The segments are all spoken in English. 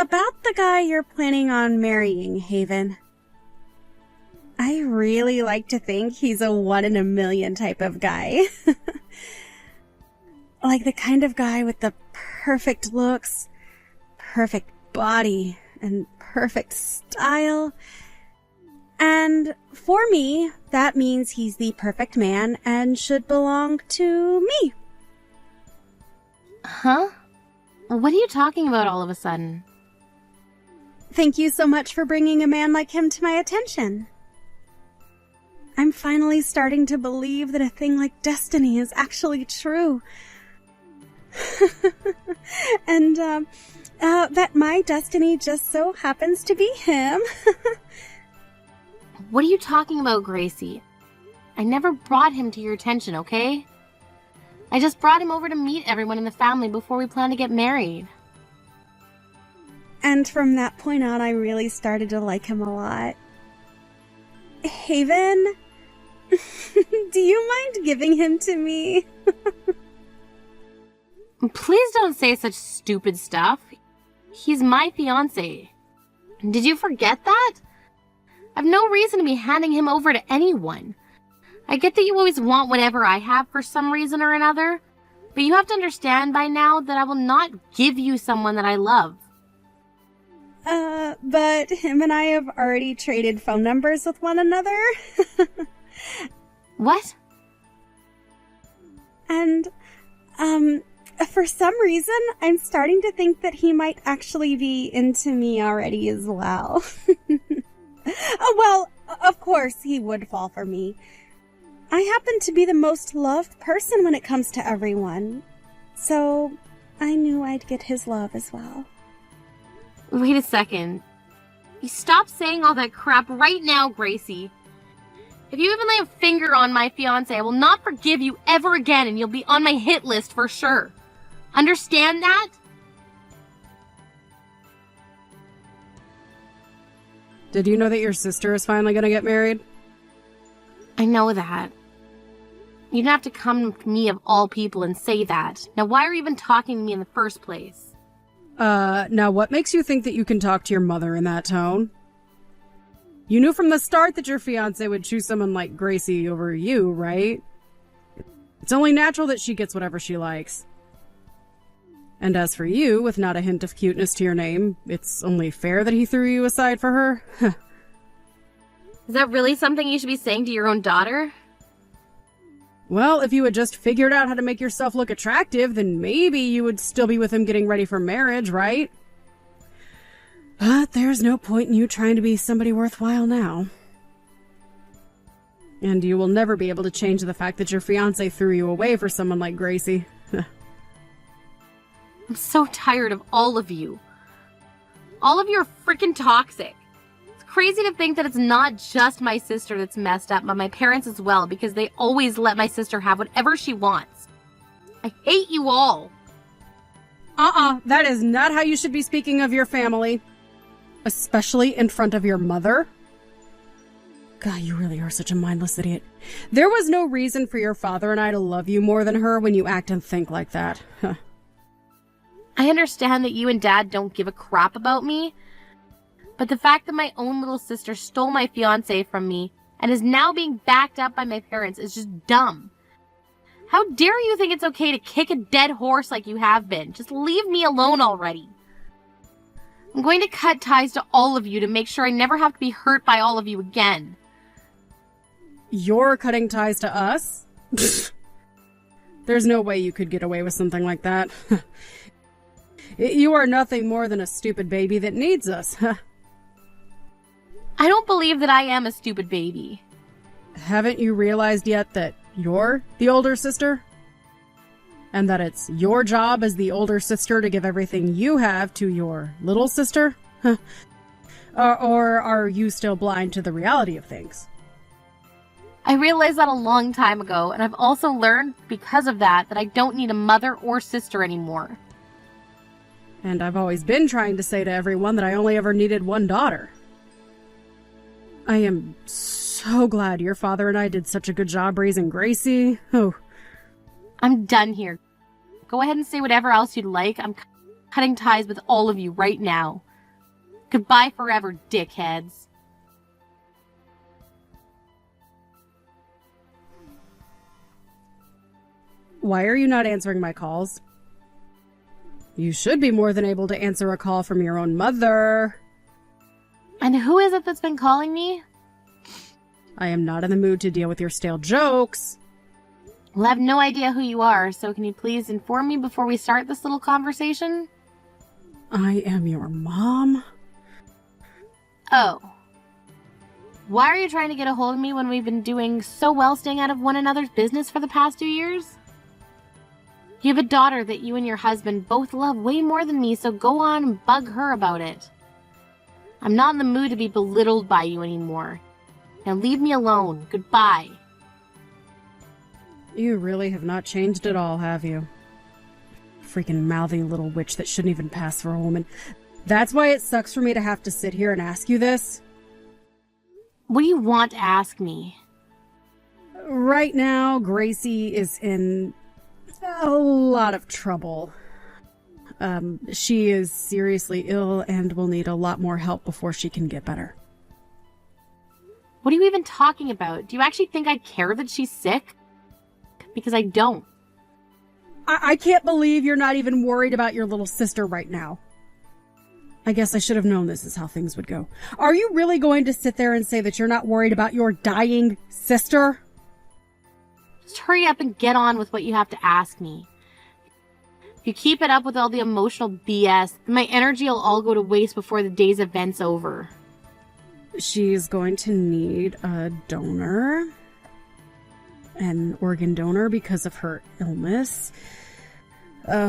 about the guy you're planning on marrying, Haven. I really like to think he's a 1 in a million type of guy. Like the kind of guy with the perfect looks, perfect body, and perfect style. And for me, that means he's the perfect man and should belong to me. Huh? What are you talking about all of a sudden? Thank you so much for bringing a man like him to my attention. I'm finally starting to believe that a thing like destiny is actually true. And, that my destiny just so happens to be him. What are you talking about, Gracie? I never brought him to your attention, okay? I just brought him over to meet everyone in the family before we plan to get married. And from that point on, I really started to like him a lot. Haven, do you mind giving him to me? Please don't say such stupid stuff. He's my fiancé. Did you forget that? I've no reason to be handing him over to anyone. I get that you always want whatever I have for some reason or another, but you have to understand by now that I will not give you someone that I love. But him and I have already traded phone numbers with one another. What? And, for some reason, I'm starting to think that he might actually be into me already as well. Oh, well, of course he would fall for me. I happen to be the most loved person when it comes to everyone. So, I knew I'd get his love as well. Wait a second. You stop saying all that crap right now, Gracie. If you even lay a finger on my fiancé, I will not forgive you ever again, and you'll be on my hit list for sure. Understand that? Did you know that your sister is finally gonna get married? I know that. You didn't have to come to me of all people and say that. Now why are you even talking to me in the first place? Now what makes you think that you can talk to your mother in that tone? You knew from the start that your fiancé would choose someone like Gracie over you, right? It's only natural that she gets whatever she likes. And as for you, with not a hint of cuteness to your name, it's only fair that he threw you aside for her. Is that really something you should be saying to your own daughter? Well, if you had just figured out how to make yourself look attractive, then maybe you would still be with him getting ready for marriage, right? But there's no point in you trying to be somebody worthwhile now. And you will never be able to change the fact that your fiancé threw you away for someone like Gracie. I'm so tired of all of you. All of you are freaking toxic. It's crazy to think that it's not just my sister that's messed up, but my parents as well, because they always let my sister have whatever she wants. I hate you all. That is not how you should be speaking of your family. Especially in front of your mother. God, you really are such a mindless idiot. There was no reason for your father and I to love you more than her when you act and think like that. I understand that you and Dad don't give a crap about me, but the fact that my own little sister stole my fiancé from me and is now being backed up by my parents is just dumb. How dare you think it's okay to kick a dead horse like you have been? Just leave me alone already. I'm going to cut ties to all of you to make sure I never have to be hurt by all of you again. You're cutting ties to us? There's no way you could get away with something like that. You are nothing more than a stupid baby that needs us. I don't believe that I am a stupid baby. Haven't you realized yet that you're the older sister? And that it's your job as the older sister to give everything you have to your little sister? Or are you still blind to the reality of things? I realized that a long time ago, and I've also learned, because of that, that I don't need a mother or sister anymore. And I've always been trying to say to everyone that I only ever needed one daughter. I am so glad your father and I did such a good job raising Gracie. Oh. I'm done here. Go ahead and say whatever else you'd like. I'm cutting ties with all of you right now. Goodbye forever, dickheads. Why are you not answering my calls? You should be more than able to answer a call from your own mother. And who is it that's been calling me? I am not in the mood to deal with your stale jokes. Well, I have no idea who you are, so can you please inform me before we start this little conversation? I am your mom. Oh. Why are you trying to get a hold of me when we've been doing so well staying out of one another's business for the past 2 years? You have a daughter that you and your husband both love way more than me, so go on and bug her about it. I'm not in the mood to be belittled by you anymore. Now leave me alone. Goodbye. You really have not changed at all, have you? Freaking mouthy little witch that shouldn't even pass for a woman. That's why it sucks for me to have to sit here and ask you this. What do you want to ask me? Right now, Gracie is in a lot of trouble. She is seriously ill and will need a lot more help before she can get better. What are you even talking about? Do you actually think I care that she's sick? Because I don't. I can't believe you're not even worried about your little sister right now. I guess I should have known this is how things would go. Are you really going to sit there and say that you're not worried about your dying sister? Just hurry up and get on with what you have to ask me. If you keep it up with all the emotional BS, then my energy will all go to waste before the day's event's over. She's going to need a donor. An organ donor because of her illness.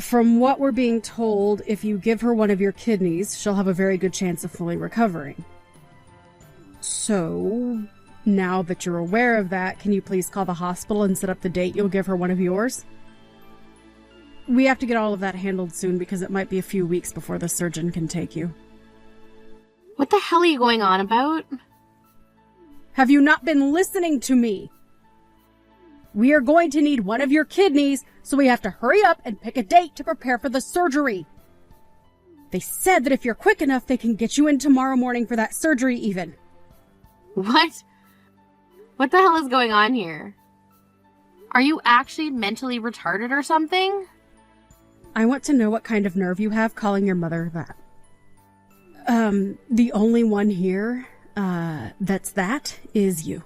From what we're being told, if you give her one of your kidneys, she'll have a very good chance of fully recovering. So, now that you're aware of that, can you please call the hospital and set up the date you'll give her one of yours? We have to get all of that handled soon because it might be a few weeks before the surgeon can take you. What the hell are you going on about? Have you not been listening to me? We are going to need one of your kidneys, so we have to hurry up and pick a date to prepare for the surgery. They said that if you're quick enough, they can get you in tomorrow morning for that surgery even. What? What the hell is going on here? Are you actually mentally retarded or something? I want to know what kind of nerve you have calling your mother that. The only one here, that is you.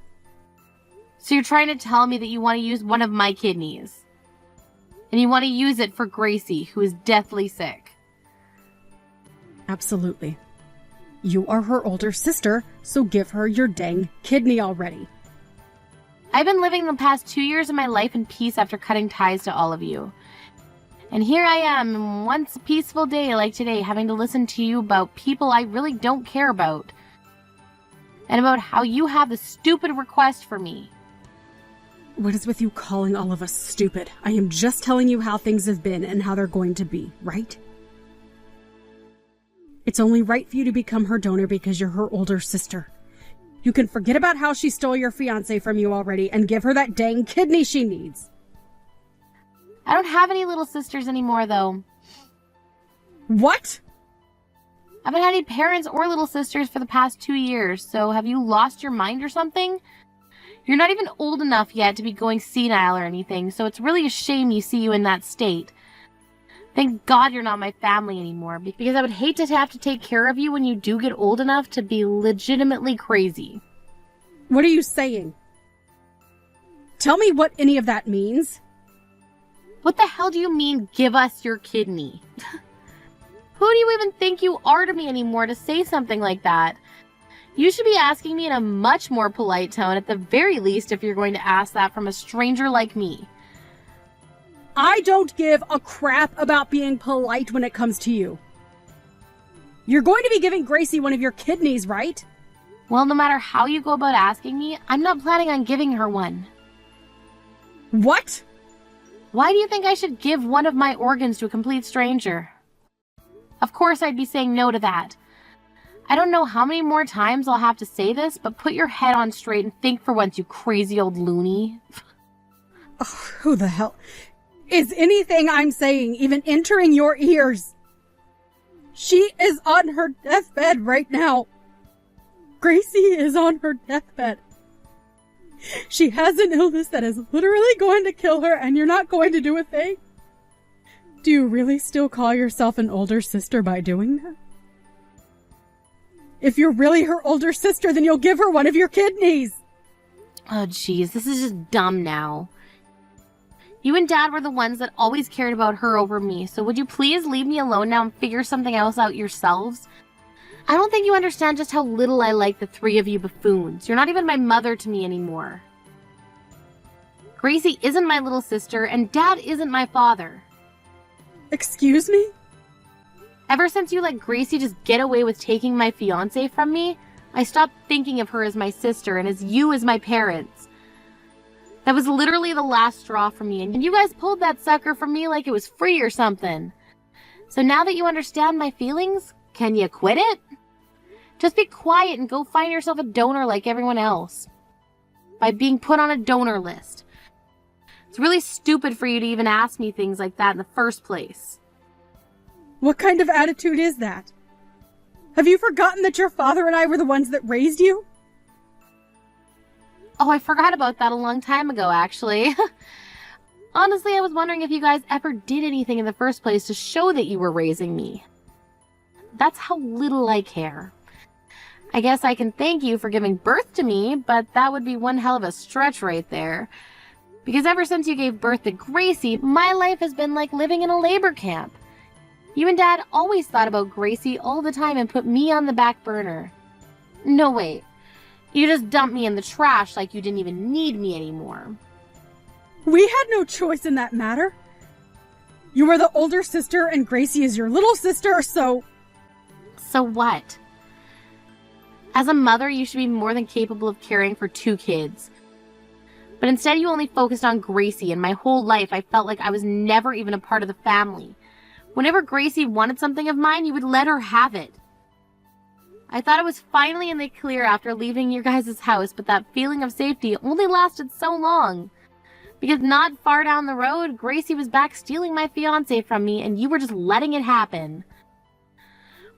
So you're trying to tell me that you want to use one of my kidneys. And you want to use it for Gracie, who is deathly sick. Absolutely. You are her older sister, so give her your dang kidney already. I've been living the past 2 years of my life in peace after cutting ties to all of you. And here I am, once a peaceful day like today, having to listen to you about people I really don't care about. And about how you have the stupid request for me. What is with you calling all of us stupid? I am just telling you how things have been and how they're going to be, right? It's only right for you to become her donor because you're her older sister. You can forget about how she stole your fiancé from you already and give her that dang kidney she needs. I don't have any little sisters anymore, though. What? I haven't had any parents or little sisters for the past 2 years, so have you lost your mind or something? You're not even old enough yet to be going senile or anything, so it's really a shame you see you in that state. Thank God you're not my family anymore, because I would hate to have to take care of you when you do get old enough to be legitimately crazy. What are you saying? Tell me what any of that means. What the hell do you mean, give us your kidney? Who do you even think you are to me anymore to say something like that? You should be asking me in a much more polite tone, at the very least, if you're going to ask that from a stranger like me. I don't give a crap about being polite when it comes to you. You're going to be giving Gracie one of your kidneys, right? Well, no matter how you go about asking me, I'm not planning on giving her one. What? Why do you think I should give one of my organs to a complete stranger? Of course I'd be saying no to that. I don't know how many more times I'll have to say this, but put your head on straight and think for once, you crazy old loony. Oh, who the hell? Is anything I'm saying even entering your ears? She is on her deathbed right now. Gracie is on her deathbed. She has an illness that is literally going to kill her, and you're not going to do a thing? Do you really still call yourself an older sister by doing that? If you're really her older sister, then you'll give her one of your kidneys. Oh, jeez, this is just dumb now. You and Dad were the ones that always cared about her over me, so would you please leave me alone now and figure something else out yourselves? I don't think you understand just how little I like the three of you buffoons. You're not even my mother to me anymore. Gracie isn't my little sister, and Dad isn't my father. Excuse me? Ever since you let Gracie just get away with taking my fiancé from me, I stopped thinking of her as my sister and as you as my parents. That was literally the last straw for me, and you guys pulled that sucker from me like it was free or something. So now that you understand my feelings, can you quit it? Just be quiet and go find yourself a donor like everyone else. By being put on a donor list. It's really stupid for you to even ask me things like that in the first place. What kind of attitude is that? Have you forgotten that your father and I were the ones that raised you? Oh, I forgot about that a long time ago, actually. Honestly, I was wondering if you guys ever did anything in the first place to show that you were raising me. That's how little I care. I guess I can thank you for giving birth to me, but that would be one hell of a stretch right there. Because ever since you gave birth to Gracie, my life has been like living in a labor camp. You and Dad always thought about Gracie all the time and put me on the back burner. No, wait. You just dumped me in the trash like you didn't even need me anymore. We had no choice in that matter. You were the older sister and Gracie is your little sister, so... So what? As a mother, you should be more than capable of caring for 2 kids. But instead you only focused on Gracie, and my whole life I felt like I was never even a part of the family. Whenever Gracie wanted something of mine, you would let her have it. I thought I was finally in the clear after leaving your guys' house, but that feeling of safety only lasted so long. Because not far down the road, Gracie was back stealing my fiancé from me, and you were just letting it happen.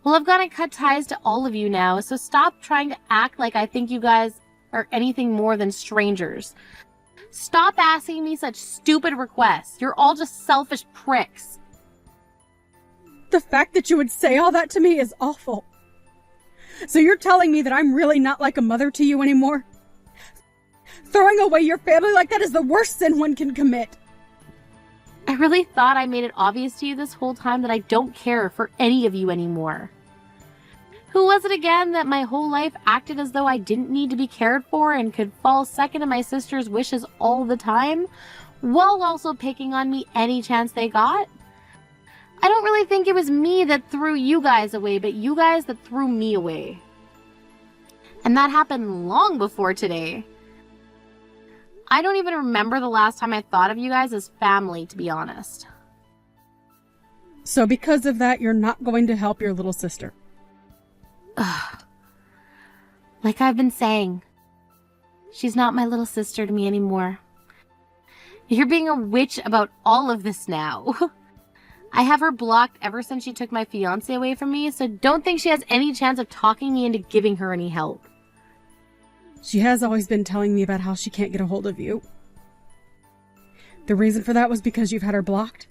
Well, I've got to cut ties to all of you now, so stop trying to act like I think you guys are anything more than strangers. Stop asking me such stupid requests. You're all just selfish pricks. The fact that you would say all that to me is awful. So you're telling me that I'm really not like a mother to you anymore? Throwing away your family like that is the worst sin one can commit. I really thought I made it obvious to you this whole time that I don't care for any of you anymore. Who was it again that my whole life acted as though I didn't need to be cared for and could fall second to my sister's wishes all the time, while also picking on me any chance they got? I don't really think it was me that threw you guys away, but you guys that threw me away. And that happened long before today. I don't even remember the last time I thought of you guys as family, to be honest. So because of that, you're not going to help your little sister? Ugh. Like I've been saying, she's not my little sister to me anymore. You're being a witch about all of this now. I have her blocked ever since she took my fiancé away from me, so don't think she has any chance of talking me into giving her any help. She has always been telling me about how she can't get a hold of you. The reason for that was because you've had her blocked?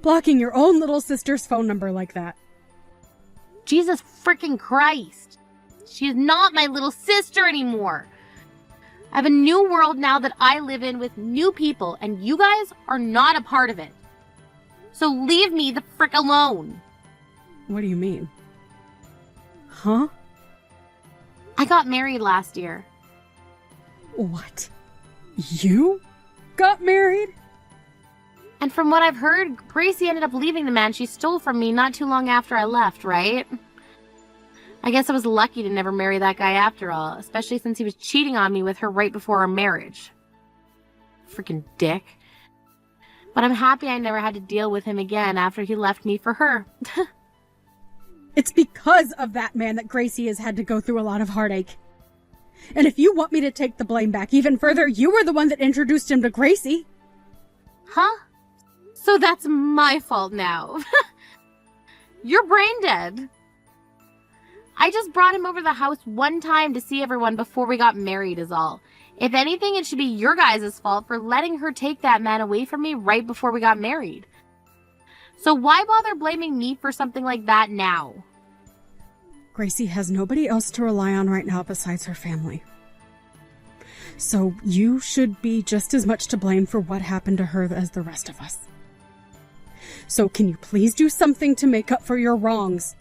Blocking your own little sister's phone number like that. Jesus freaking Christ. She is not my little sister anymore. I have a new world now that I live in with new people, and you guys are not a part of it. So leave me the frick alone. What do you mean? Huh? I got married last year. What? You got married? And from what I've heard, Gracie ended up leaving the man she stole from me not too long after I left, right? I guess I was lucky to never marry that guy after all, especially since he was cheating on me with her right before our marriage. Freaking dick. But I'm happy I never had to deal with him again after he left me for her. It's because of that man that Gracie has had to go through a lot of heartache. And if you want me to take the blame back even further, you were the one that introduced him to Gracie. Huh? So that's my fault now. You're brain dead. I just brought him over to the house one time to see everyone before we got married is all. If anything, it should be your guys' fault for letting her take that man away from me right before we got married. So why bother blaming me for something like that now? Gracie has nobody else to rely on right now besides her family. So you should be just as much to blame for what happened to her as the rest of us. So can you please do something to make up for your wrongs?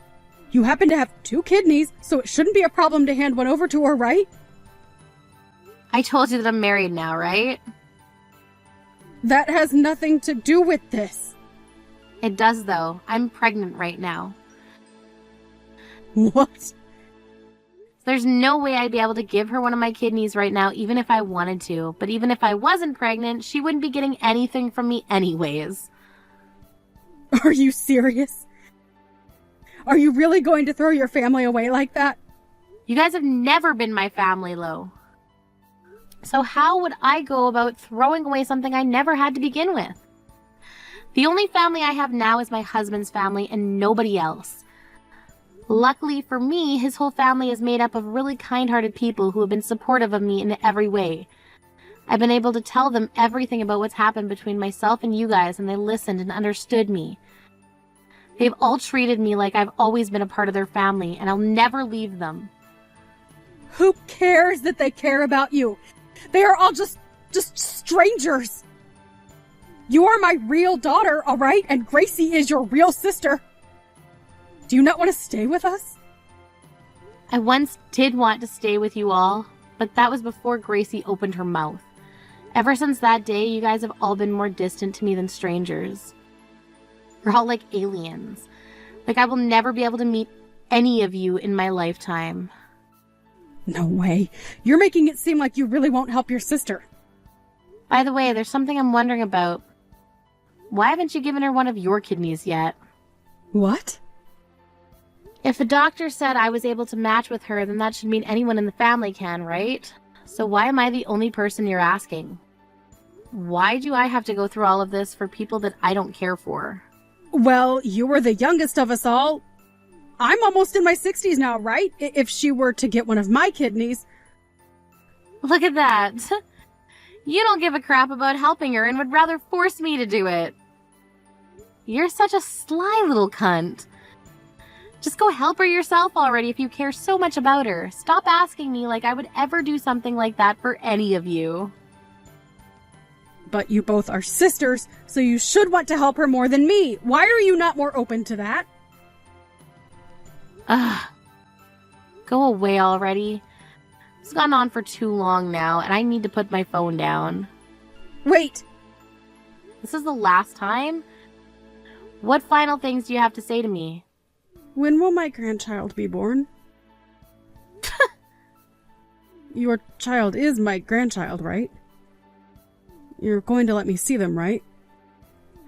You happen to have 2 kidneys, so it shouldn't be a problem to hand one over to her, right? I told you that I'm married now, right? That has nothing to do with this. It does, though. I'm pregnant right now. What? There's no way I'd be able to give her one of my kidneys right now, even if I wanted to. But even if I wasn't pregnant, she wouldn't be getting anything from me anyways. Are you serious? Are you really going to throw your family away like that? You guys have never been my family, Lo. So how would I go about throwing away something I never had to begin with? The only family I have now is my husband's family and nobody else. Luckily for me, his whole family is made up of really kind-hearted people who have been supportive of me in every way. I've been able to tell them everything about what's happened between myself and you guys, and they listened and understood me. They've all treated me like I've always been a part of their family, and I'll never leave them. Who cares that they care about you? They are all just strangers. You are my real daughter, all right? And Gracie is your real sister. Do you not want to stay with us? I once did want to stay with you all, but that was before Gracie opened her mouth. Ever since that day, you guys have all been more distant to me than strangers. You're all like aliens. Like I will never be able to meet any of you in my lifetime. No way. You're making it seem like you really won't help your sister. By the way, there's something I'm wondering about. Why haven't you given her one of your kidneys yet? What? If the doctor said I was able to match with her, then that should mean anyone in the family can, right? So why am I the only person you're asking? Why do I have to go through all of this for people that I don't care for? Well, you were the youngest of us all. I'm almost in my 60s now, right? If she were to get one of my kidneys. Look at that. You don't give a crap about helping her and would rather force me to do it. You're such a sly little cunt. Just go help her yourself already if you care so much about her. Stop asking me like I would ever do something like that for any of you. But you both are sisters, so you should want to help her more than me. Why are you not more open to that? Ugh. Go away already. It's gone on for too long now, and I need to put my phone down. Wait! This is the last time? What final things do you have to say to me? When will my grandchild be born? Your child is my grandchild, right? You're going to let me see them, right?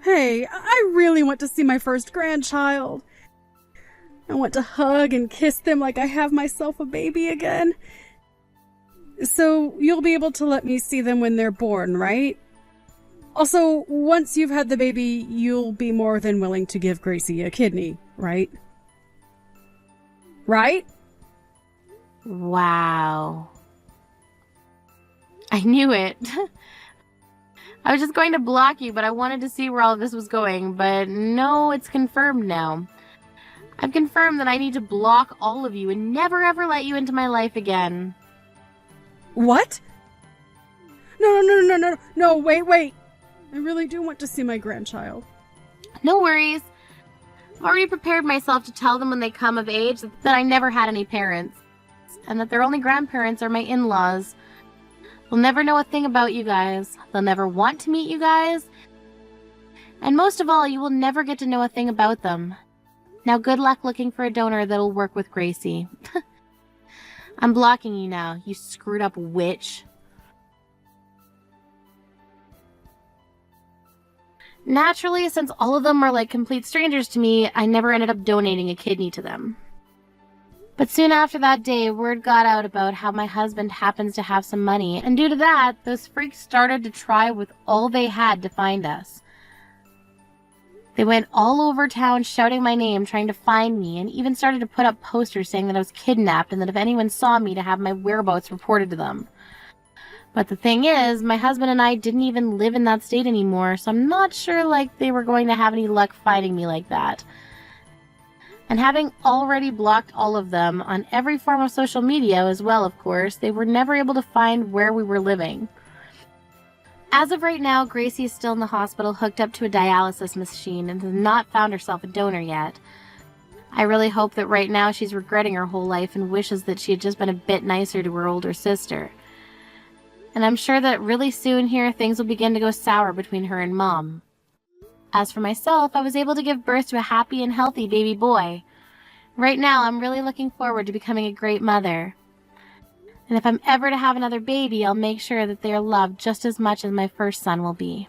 Hey, I really want to see my first grandchild. I want to hug and kiss them like I have myself a baby again. So you'll be able to let me see them when they're born, right? Also, once you've had the baby, you'll be more than willing to give Gracie a kidney, right? Right? Wow. I knew it. I was just going to block you, but I wanted to see where all of this was going. But no, it's confirmed now. I've confirmed that I need to block all of you and never ever let you into my life again. What? No, wait. I really do want to see my grandchild. No worries. I've already prepared myself to tell them when they come of age that I never had any parents, and that their only grandparents are my in-laws. They'll never know a thing about you guys. They'll never want to meet you guys. And most of all, you will never get to know a thing about them. Now good luck looking for a donor that'll work with Gracie. I'm blocking you now, you screwed up witch. Naturally, since all of them are like complete strangers to me, I never ended up donating a kidney to them. But soon after that day, word got out about how my husband happens to have some money, and due to that, those freaks started to try with all they had to find us. They went all over town shouting my name, trying to find me, and even started to put up posters saying that I was kidnapped and that if anyone saw me to have my whereabouts reported to them. But the thing is, my husband and I didn't even live in that state anymore, so I'm not sure they were going to have any luck finding me like that. And having already blocked all of them on every form of social media as well, of course, they were never able to find where we were living. As of right now, Gracie is still in the hospital hooked up to a dialysis machine and has not found herself a donor yet. I really hope that right now she's regretting her whole life and wishes that she had just been a bit nicer to her older sister. And I'm sure that really soon here things will begin to go sour between her and Mom. As for myself, I was able to give birth to a happy and healthy baby boy. Right now, I'm really looking forward to becoming a great mother. And if I'm ever to have another baby, I'll make sure that they are loved just as much as my first son will be.